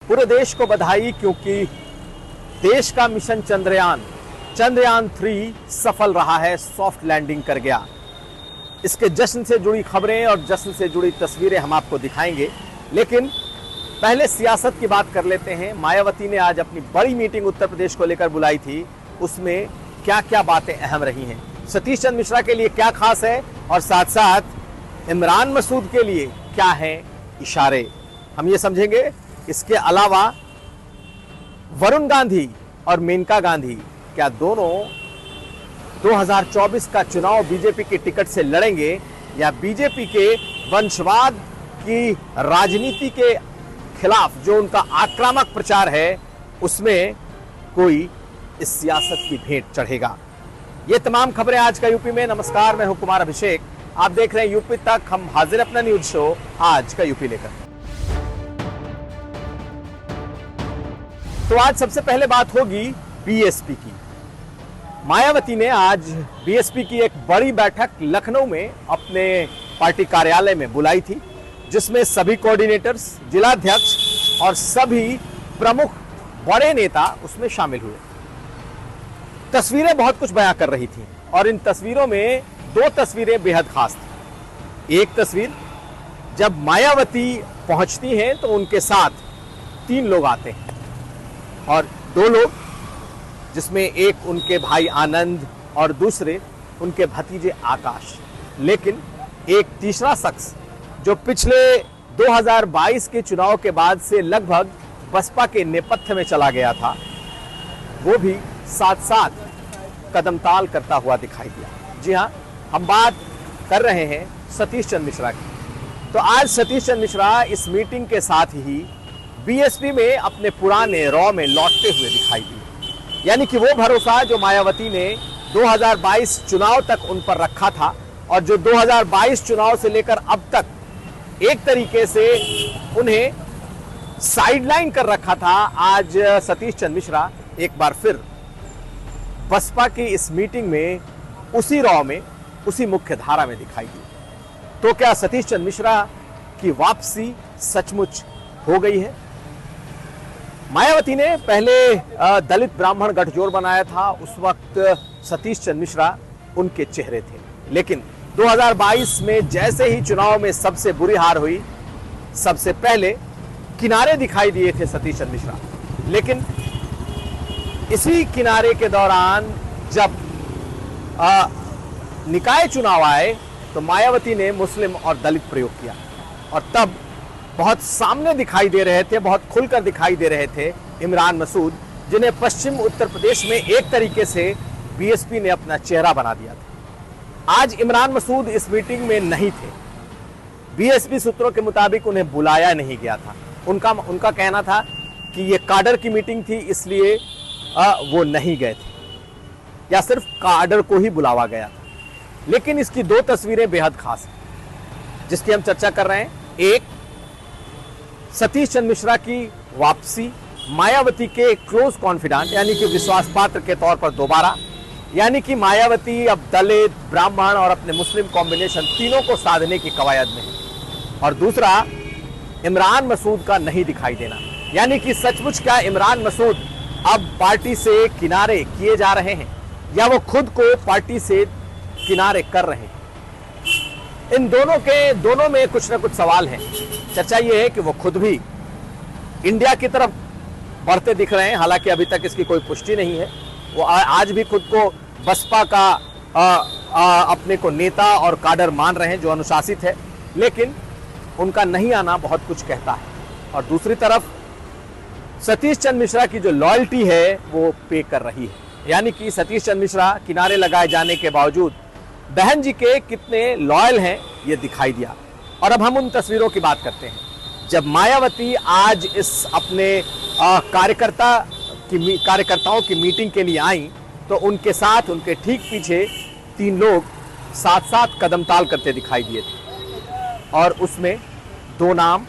पूरे देश को बधाई, क्योंकि देश का मिशन चंद्रयान 3 सफल रहा है, सॉफ्ट लैंडिंग कर गया। इसके जश्न से जुड़ी खबरें और जश्न से जुड़ी तस्वीरें हम आपको दिखाएंगे, लेकिन पहले सियासत की बात कर लेते हैं। मायावती ने आज अपनी बड़ी मीटिंग उत्तर प्रदेश को लेकर बुलाई थी, उसमें क्या क्या बातें अहम रही हैं, सतीश चंद्र मिश्रा के लिए क्या खास है और साथ साथ इमरान मसूद के लिए क्या है इशारे, हम ये समझेंगे। इसके अलावा वरुण गांधी और मेनका गांधी क्या दोनों 2024 का चुनाव बीजेपी के टिकट से लड़ेंगे या बीजेपी के वंशवाद की राजनीति के खिलाफ जो उनका आक्रामक प्रचार है उसमें कोई इस सियासत की भेंट चढ़ेगा। ये तमाम खबरें आज का यूपी में। नमस्कार, मैं हूं कुमार अभिषेक, आप देख रहे हैं यूपी तक। हम हाजिर अपना न्यूज शो आज का यूपी लेकर। तो आज सबसे पहले बात होगी बीएसपी की। मायावती ने आज बीएसपी की एक बड़ी बैठक लखनऊ में अपने पार्टी कार्यालय में बुलाई थी, जिसमें सभी कोऑर्डिनेटर्स, जिलाध्यक्ष और सभी प्रमुख बड़े नेता उसमें शामिल हुए। तस्वीरें बहुत कुछ बयां कर रही थी और इन तस्वीरों में 2 तस्वीरें बेहद खास थी। एक तस्वीर जब मायावती पहुंचती हैं तो उनके साथ 3 लोग आते हैं और 2 लोग, जिसमें एक उनके भाई आनंद और दूसरे उनके भतीजे आकाश, लेकिन एक तीसरा शख्स जो पिछले 2022 के चुनाव के बाद से लगभग बसपा के नेपथ्य में चला गया था, वो भी साथ साथ कदमताल करता हुआ दिखाई दिया। जी हां, हम बात कर रहे हैं सतीश चंद्र मिश्रा की। तो आज सतीश चंद्र मिश्रा इस मीटिंग के साथ ही बीएसपी में अपने पुराने रॉ में लौटते हुए दिखाई दिए, यानी कि वो भरोसा जो मायावती ने 2022 चुनाव तक उन पर रखा था और जो 2022 चुनाव से लेकर अब तक एक तरीके से उन्हें साइडलाइन कर रखा था, आज सतीश चंद्र मिश्रा एक बार फिर बसपा की इस मीटिंग में उसी रॉ में, उसी मुख्य धारा में दिखाई दी। तो क्या सतीश चंद्र मिश्रा की वापसी सचमुच हो गई है? मायावती ने पहले दलित ब्राह्मण गठजोड़ बनाया था, उस वक्त सतीश चंद्र मिश्रा उनके चेहरे थे, लेकिन 2022 में जैसे ही चुनाव में सबसे बुरी हार हुई, सबसे पहले किनारे दिखाई दिए थे सतीश चंद्र मिश्रा। लेकिन इसी किनारे के दौरान जब निकाय चुनाव आए तो मायावती ने मुस्लिम और दलित प्रयोग किया और तब बहुत सामने दिखाई दे रहे थे, बहुत खुलकर दिखाई दे रहे थे इमरान मसूद, जिन्हें पश्चिम उत्तर प्रदेश में एक तरीके से बीएसपी ने अपना चेहरा बना दिया था। आज इमरान मसूद इस मीटिंग में नहीं थे। बीएसपी सूत्रों के मुताबिक उन्हें बुलाया नहीं गया था। उनका कहना था कि ये काडर की मीटिंग थी, इसलिए वो नहीं गए थे या सिर्फ काडर को ही बुलावा गया था। लेकिन इसकी 2 तस्वीरें बेहद खास हैं जिसकी हम चर्चा कर रहे हैं। एक, सतीश चंद्र मिश्रा की वापसी, मायावती के क्लोज कॉन्फिडेंट यानी कि विश्वास पात्र के तौर पर दोबारा, यानी कि मायावती अब दलित, ब्राह्मण और अपने मुस्लिम कॉम्बिनेशन तीनों को साधने की कवायद में है। और दूसरा, इमरान मसूद का नहीं दिखाई देना, यानी कि सचमुच क्या इमरान मसूद अब पार्टी से किनारे किए जा रहे हैं या वो खुद को पार्टी से किनारे कर रहे हैं? इन दोनों में कुछ ना कुछ सवाल हैं। चर्चा ये है कि वो खुद भी इंडिया की तरफ बढ़ते दिख रहे हैं, हालांकि अभी तक इसकी कोई पुष्टि नहीं है। वो आज भी खुद को बसपा का अपने को नेता और काडर मान रहे हैं जो अनुशासित है, लेकिन उनका नहीं आना बहुत कुछ कहता है। और दूसरी तरफ सतीश चंद्र मिश्रा की जो लॉयल्टी है वो पे कर रही है, यानी कि सतीश चंद्र मिश्रा किनारे लगाए जाने के बावजूद बहन जी के कितने लॉयल हैं ये दिखाई दिया। और अब हम उन तस्वीरों की बात करते हैं जब मायावती आज इस अपने कार्यकर्ताओं की मीटिंग के लिए आई, तो उनके साथ, उनके ठीक पीछे 3 लोग साथ साथ कदमताल करते दिखाई दिए थे और उसमें 2 नाम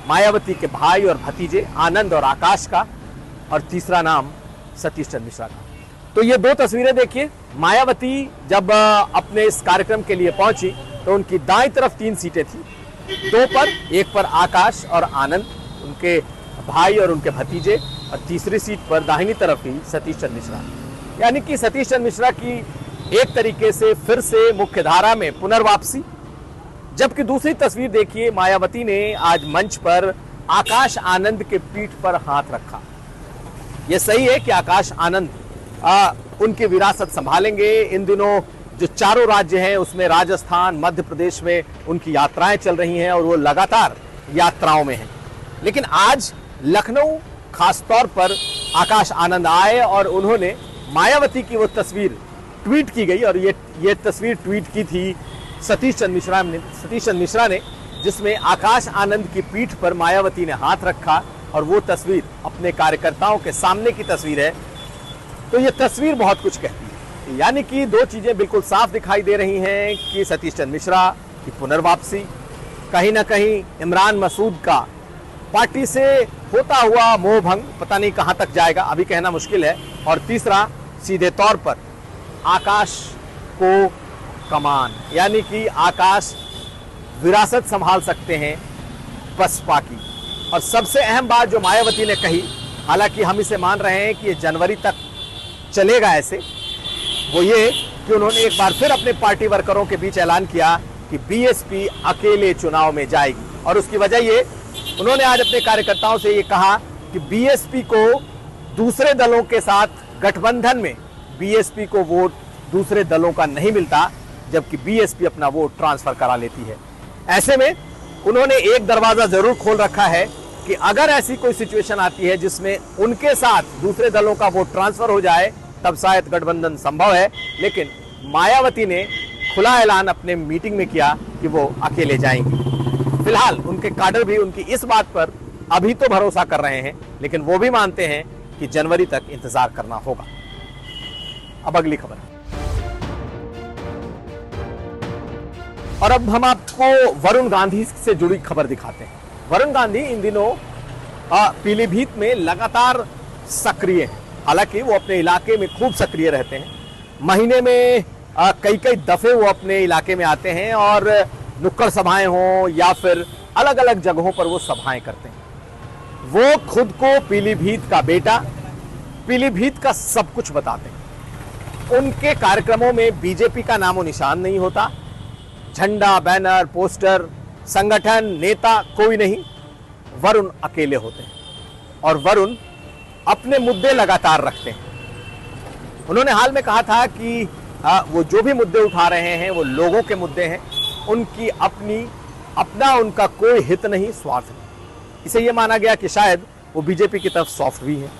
मायावती के भाई और भतीजे आनंद और आकाश का और तीसरा नाम सतीश चंद्र मिश्रा का। तो ये 2 तस्वीरें देखिए। मायावती जब अपने इस कार्यक्रम के लिए पहुंची तो उनकी दाईं तरफ 3 सीटें थी, 2 पर, एक पर आकाश और आनंद, उनके भाई और उनके भतीजे, और तीसरी सीट पर दाहिनी तरफ ही सतीश चंद्र मिश्रा। यानी कि सतीश चंद्र मिश्रा की एक तरीके से फिर से मुख्य धारा में पुनर्वापसी। जबकि दूसरी तस्वीर देखिए, मायावती ने आज मंच पर आकाश आनंद के पीठ पर हाथ रखा। यह सही है कि आकाश आनंद उनकी विरासत संभालेंगे। इन दिनों जो चारों राज्य हैं उसमें राजस्थान, मध्य प्रदेश में उनकी यात्राएं चल रही हैं और वो लगातार यात्राओं में हैं। लेकिन आज लखनऊ खास तौर पर आकाश आनंद आए और उन्होंने मायावती की वो तस्वीर ट्वीट की गई, और ये तस्वीर ट्वीट की थी सतीश चंद्र मिश्रा ने, जिसमें आकाश आनंद की पीठ पर मायावती ने हाथ रखा और वो तस्वीर अपने कार्यकर्ताओं के सामने की तस्वीर है। तो ये तस्वीर बहुत कुछ कहती है। यानी कि दो चीजें बिल्कुल साफ दिखाई दे रही हैं कि सतीश चंद्र मिश्रा की पुनर्वापसी, कहीं ना कहीं इमरान मसूद का पार्टी से होता हुआ मोह भंग, पता नहीं कहां तक जाएगा, अभी कहना मुश्किल है। और तीसरा, सीधे तौर पर आकाश को कमान, यानी कि आकाश विरासत संभाल सकते हैं बसपा की। और सबसे अहम बात जो मायावती ने कही, हालांकि हम इसे मान रहे हैं कि ये जनवरी तक चलेगा ऐसे, वो ये कि उन्होंने एक बार फिर अपने पार्टी वर्करों के बीच ऐलान किया कि बीएसपी अकेले चुनाव में जाएगी। और उसकी वजह ये, उन्होंने आज अपने कार्यकर्ताओं से ये कहा कि बीएसपी को दूसरे दलों के साथ गठबंधन में बीएसपी को वोट दूसरे दलों का नहीं मिलता, जबकि बीएसपी अपना वोट ट्रांसफर करा लेती है। ऐसे में उन्होंने एक दरवाजा जरूर खोल रखा है कि अगर ऐसी कोई सिचुएशन आती है जिसमें उनके साथ दूसरे दलों का वोट ट्रांसफर हो जाए, तब शायद गठबंधन संभव है। लेकिन मायावती ने खुला ऐलान अपने मीटिंग में किया कि वो अकेले जाएंगी। फिलहाल उनके काडर भी उनकी इस बात पर अभी तो भरोसा कर रहे हैं, लेकिन वो भी मानते हैं कि जनवरी तक इंतजार करना होगा। अब अगली खबर, और अब हम आपको वरुण गांधी से जुड़ी खबर दिखाते हैं। वरुण गांधी इन दिनों पीलीभीत में लगातार सक्रिय हैं। हालांकि वो अपने इलाके में खूब सक्रिय रहते हैं। महीने में कई कई दफे वो अपने इलाके में आते हैं और नुक्कड़ सभाएं हों या फिर अलग अलग जगहों पर वो सभाएं करते हैं। वो खुद को पीलीभीत का बेटा, पीलीभीत का सब कुछ बताते हैं। उनके कार्यक्रमों में बीजेपी का नामो निशान नहीं होता। झंडा, बैनर, पोस्टर, संगठन, नेता कोई नहीं। वरुण अकेले होते हैं और वरुण अपने मुद्दे लगातार रखते हैं। उन्होंने हाल में कहा था कि वो जो भी मुद्दे उठा रहे हैं वो लोगों के मुद्दे हैं, उनकी अपना उनका कोई हित नहीं, स्वार्थ नहीं। इसे ये माना गया कि शायद वो बीजेपी की तरफ सॉफ्ट भी है।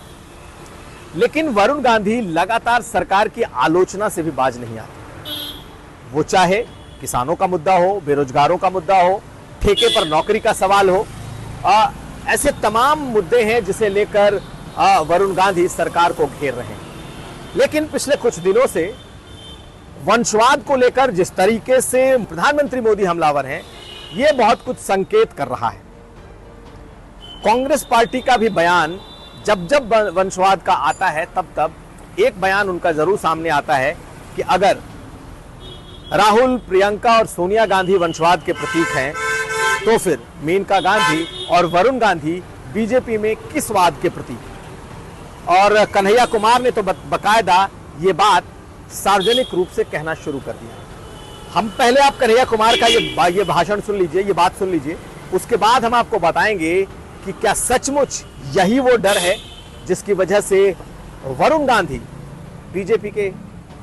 लेकिन वरुण गांधी लगातार सरकार की आलोचना से भी बाज नहीं आते। वो चाहे किसानों का मुद्दा हो, बेरोजगारों का मुद्दा हो, ठेके पर नौकरी का सवाल हो, ऐसे तमाम मुद्दे हैं जिसे लेकर वरुण गांधी सरकार को घेर रहे हैं। लेकिन पिछले कुछ दिनों से वंशवाद को लेकर जिस तरीके से प्रधानमंत्री मोदी हमलावर हैं, यह बहुत कुछ संकेत कर रहा है। कांग्रेस पार्टी का भी बयान जब जब वंशवाद का आता है तब एक बयान उनका जरूर सामने आता है कि अगर राहुल, प्रियंका और सोनिया गांधी वंशवाद के प्रतीक हैं, तो फिर मेनका गांधी और वरुण गांधी बीजेपी में किस वाद के प्रतीक? और कन्हैया कुमार ने तो बकायदा ये बात सार्वजनिक रूप से कहना शुरू कर दिया। हम पहले आप कन्हैया कुमार का ये भाषण सुन लीजिए, ये बात सुन लीजिए, उसके बाद हम आपको बताएंगे कि क्या सचमुच यही वो डर है जिसकी वजह से वरुण गांधी बीजेपी के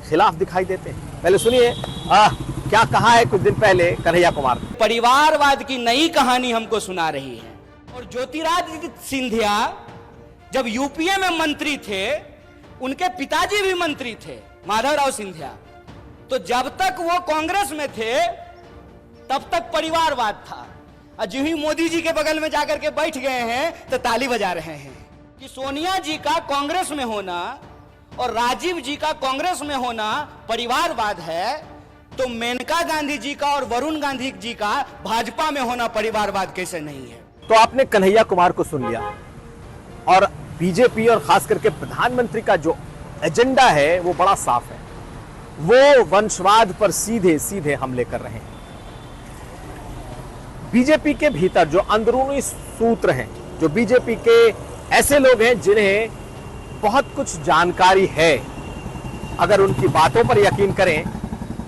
खिलाफ दिखाई देते हैं। पहले सुनिए क्या कहा है कुछ दिन पहले कन्हैया कुमार ने। परिवारवाद की नई कहानी हमको सुना रही है। और ज्योतिरादित्य सिंधिया जब यूपीए में मंत्री थे, उनके पिताजी भी मंत्री थे, माधवराव सिंधिया। तो जब तक वो कांग्रेस में थे तब तक परिवारवाद था, और जो ही मोदी जी के बगल में जाकर के बैठ गए हैं तो ताली बजा रहे हैं। कि सोनिया जी का कांग्रेस में होना और राजीव जी का कांग्रेस में होना परिवारवाद है, तो मेनका गांधी जी का और वरुण गांधी जी का भाजपा में होना परिवारवाद कैसे नहीं है? तो आपने कन्हैया कुमार को सुन लिया, और बीजेपी और खास करके प्रधानमंत्री का जो एजेंडा है वो बड़ा साफ है। वो वंशवाद पर सीधे सीधे हमले कर रहे हैं। बीजेपी के भीतर जो अंदरूनी सूत्र हैं जो बीजेपी के ऐसे लोग हैं जिन्हें बहुत कुछ जानकारी है, अगर उनकी बातों पर यकीन करें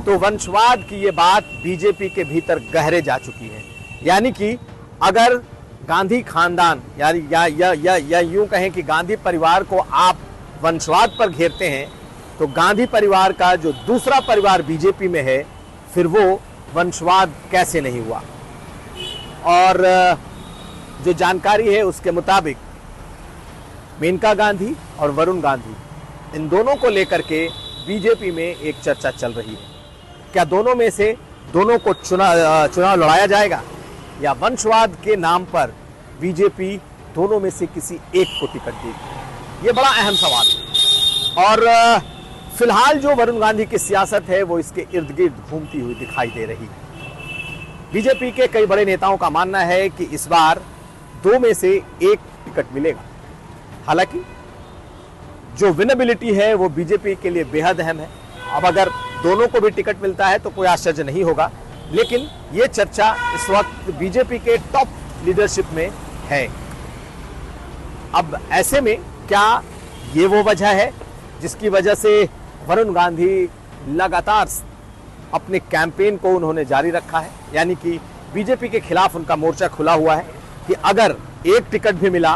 तो वंशवाद की ये बात बीजेपी के भीतर गहरे जा चुकी है। यानी कि अगर गांधी खानदान या यूं कहें कि गांधी परिवार को आप वंशवाद पर घेरते हैं, तो गांधी परिवार का जो दूसरा परिवार बीजेपी में है, फिर वो वंशवाद कैसे नहीं हुआ। और जो जानकारी है उसके मुताबिक मेनका गांधी और वरुण गांधी, इन दोनों को लेकर के बीजेपी में एक चर्चा चल रही है। क्या दोनों में से दोनों को चुनाव लड़ाया जाएगा, या वंशवाद के नाम पर बीजेपी दोनों में से किसी एक को टिकट देगी? ये बड़ा अहम सवाल है। और फिलहाल जो वरुण गांधी की सियासत है वो इसके इर्द गिर्द घूमती हुई दिखाई दे रही है। बीजेपी के कई बड़े नेताओं का मानना है कि इस बार दो में से एक टिकट मिलेगा। हालांकि जो विनेबिलिटी है वो बीजेपी के लिए बेहद अहम है। अब अगर दोनों को भी टिकट मिलता है तो कोई आश्चर्य नहीं होगा, लेकिन ये चर्चा इस वक्त बीजेपी के टॉप लीडरशिप में है। अब ऐसे में क्या ये वो वजह है जिसकी वजह से वरुण गांधी लगातार अपने कैंपेन को उन्होंने जारी रखा है? यानी कि बीजेपी के खिलाफ उनका मोर्चा खुला हुआ है कि अगर एक टिकट भी मिला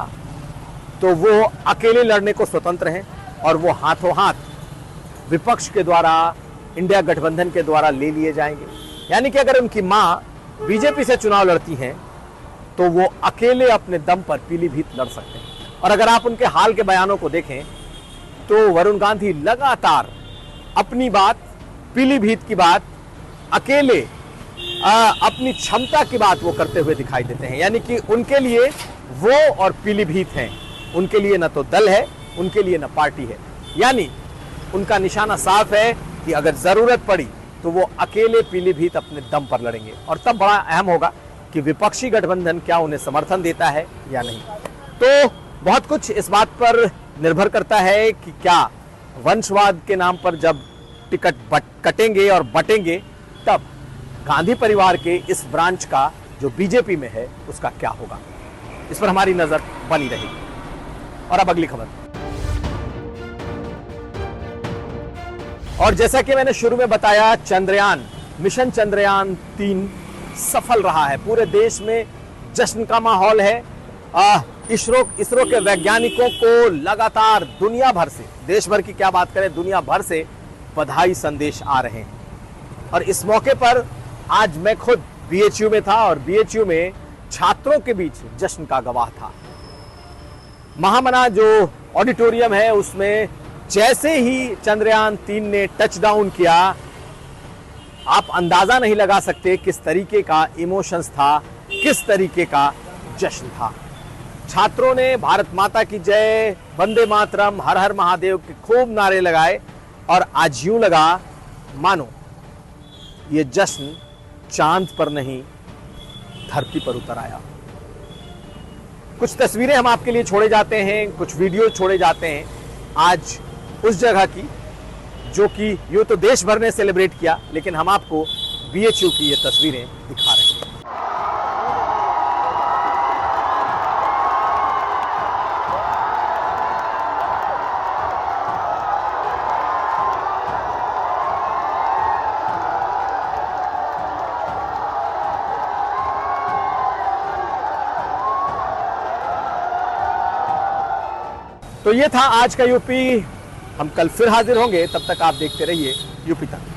तो वो अकेले लड़ने को स्वतंत्र हैं और वो हाथों हाथ विपक्ष के द्वारा, इंडिया गठबंधन के द्वारा ले लिए जाएंगे। यानी कि अगर उनकी मां बीजेपी से चुनाव लड़ती हैं तो वो अकेले अपने दम पर पीलीभीत लड़ सकते हैं। और अगर आप उनके हाल के बयानों को देखें तो वरुण गांधी लगातार अपनी बात, पीलीभीत की बात, अकेले अपनी क्षमता की बात वो करते हुए दिखाई देते हैं। यानी कि उनके लिए वो और पीलीभीत हैं, उनके लिए न तो दल है, उनके लिए न पार्टी है। यानी उनका निशाना साफ है कि अगर जरूरत पड़ी तो वो अकेले पीलीभीत अपने दम पर लड़ेंगे। और तब बड़ा अहम होगा कि विपक्षी गठबंधन क्या उन्हें समर्थन देता है या नहीं। तो बहुत कुछ इस बात पर निर्भर करता है कि क्या वंशवाद के नाम पर जब टिकट कटेंगे और बटेंगे, तब गांधी परिवार के इस ब्रांच का जो बीजेपी में है उसका क्या होगा। इस पर हमारी नजर बनी रहेगी। और अब अगली खबर। और जैसा कि मैंने शुरू में बताया, मिशन चंद्रयान 3 सफल रहा है। पूरे देश में जश्न का माहौल है। इसरो के वैज्ञानिकों को लगातार दुनिया भर से, देश भर की क्या बात करें, दुनिया भर से बधाई संदेश आ रहे हैं। और इस मौके पर आज मैं खुद बीएचयू में था और बीएचयू में छात्रों के बीच जश्न का गवाह था। महामना जो ऑडिटोरियम है उसमें जैसे ही चंद्रयान 3 ने टच डाउन किया, आप अंदाजा नहीं लगा सकते किस तरीके का इमोशंस था, किस तरीके का जश्न था। छात्रों ने भारत माता की जय, वंदे मातरम, हर हर महादेव के खूब नारे लगाए और आज यूं लगा मानो ये जश्न चांद पर नहीं धरती पर उतर आया। कुछ तस्वीरें हम आपके लिए छोड़े जाते हैं, कुछ वीडियो छोड़े जाते हैं आज उस जगह की जो कि यूं तो देश भर ने सेलिब्रेट किया, लेकिन हम आपको बीएचयू की ये तस्वीरें दिखा रहे हैं। तो ये था आज का यूपी। हम कल फिर हाजिर होंगे, तब तक आप देखते रहिए यूपी तक।